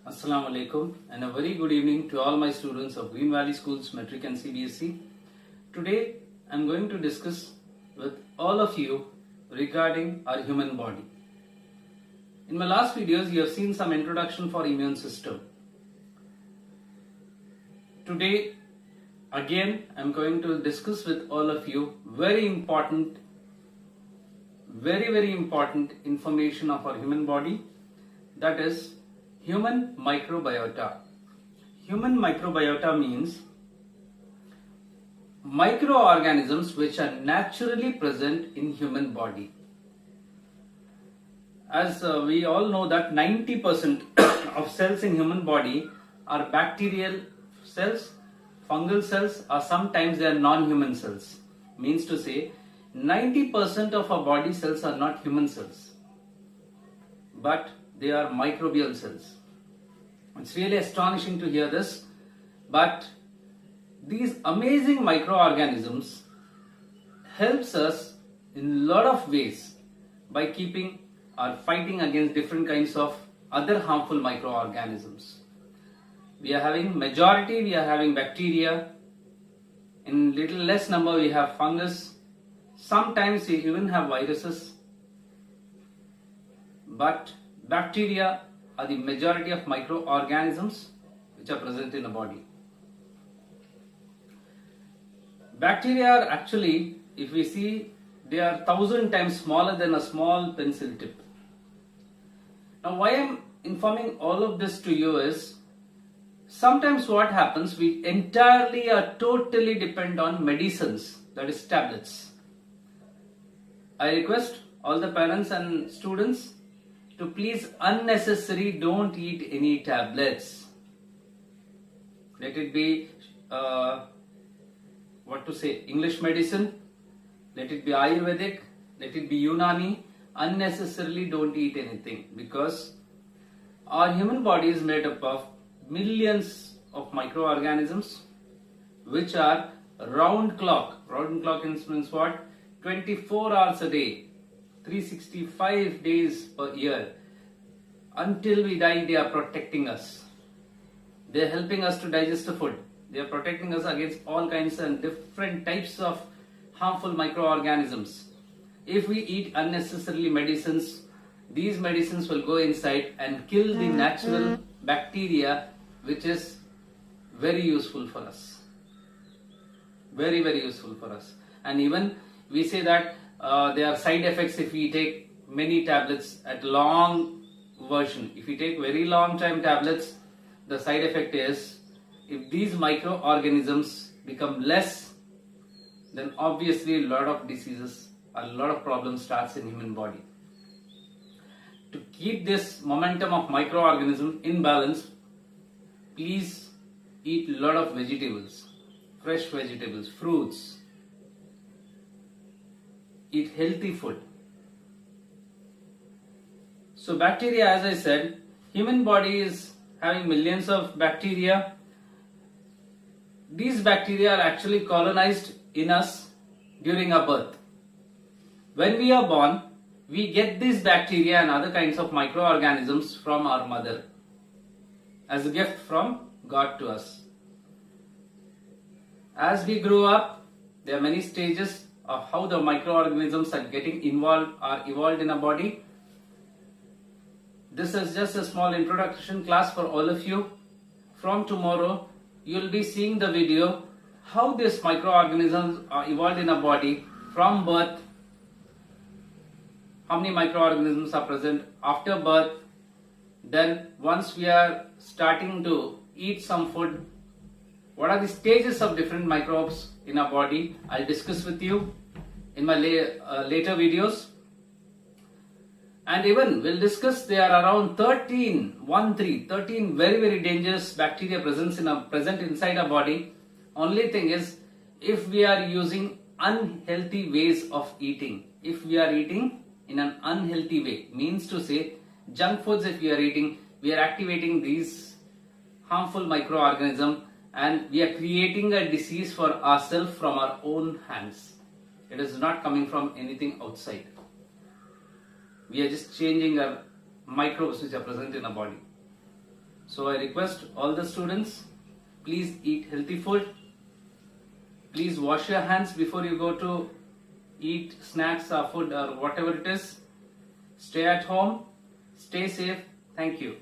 Assalamu alaikum and a very good evening to all my students of Green Valley Schools Metric and CBSE. Today I am going to discuss with all of you regarding our human body. In my last videos you have seen some introduction for immune system. Today again I am going to discuss with all of you very important information of our human body, that is human microbiota. Human microbiota means microorganisms which are naturally present in human body. As we all know that 90% of cells in human body are bacterial cells, fungal cells, or sometimes they are non-human cells. Means to say 90% of our body cells are not human cells, but they are microbial cells. It's really astonishing to hear this, but these amazing microorganisms helps us in lot of ways by keeping or fighting against different kinds of other harmful microorganisms. We are having bacteria, in little less number we have fungus, sometimes we even have viruses, but bacteria are the majority of microorganisms which are present in the body. Bacteria are actually, if we see, they are 1,000 times smaller than a small pencil tip. Now why I am informing all of this to you is, sometimes what happens, we entirely or totally depend on medicines, that is tablets. I request all the parents and students to please don't eat any tablets. Let it be English medicine, let it be Ayurvedic, let it be Unani. Unnecessarily don't eat anything, because our human body is made up of millions of microorganisms which are round clock means what? 24 hours a day, 365 days per year. Until we die, they are protecting us. They are helping us to digest the food. They are protecting us against all kinds and different types of harmful microorganisms. If we eat unnecessarily medicines, these medicines will go inside and kill the natural bacteria, which is very useful for us. Very useful for us. And even we say that there are side effects if we take many tablets at long version. If we take very long time tablets, the side effect is, if these microorganisms become less, then obviously a lot of diseases, a lot of problems starts in human body. To keep this momentum of microorganism in balance, please eat a lot of vegetables, fresh vegetables, fruits. Eat healthy food. So bacteria, as I said, human body is having millions of bacteria. These bacteria are actually colonized in us during our birth. When we are born, we get these bacteria and other kinds of microorganisms from our mother as a gift from God to us. As we grow up, there are many stages of how the microorganisms are getting evolved in our body. This is just a small introduction class for all of you. From tomorrow, you will be seeing the video how these microorganisms are evolved in our body from birth, how many microorganisms are present after birth, then once we are starting to eat some food, what are the stages of different microbes in our body. I'll discuss with you in my later videos. And even we'll discuss there are around 13 very dangerous bacteria present inside our body. Only thing is, if we are using unhealthy ways of eating, if we are eating in an unhealthy way, means to say junk foods, if we are eating, we are activating these harmful microorganisms and we are creating a disease for ourselves from our own hands. It is not coming from anything outside. We are just changing our microbes which are present in our body. So I request all the students, please eat healthy food. Please wash your hands before you go to eat snacks or food or whatever it is. Stay at home. Stay safe. Thank you.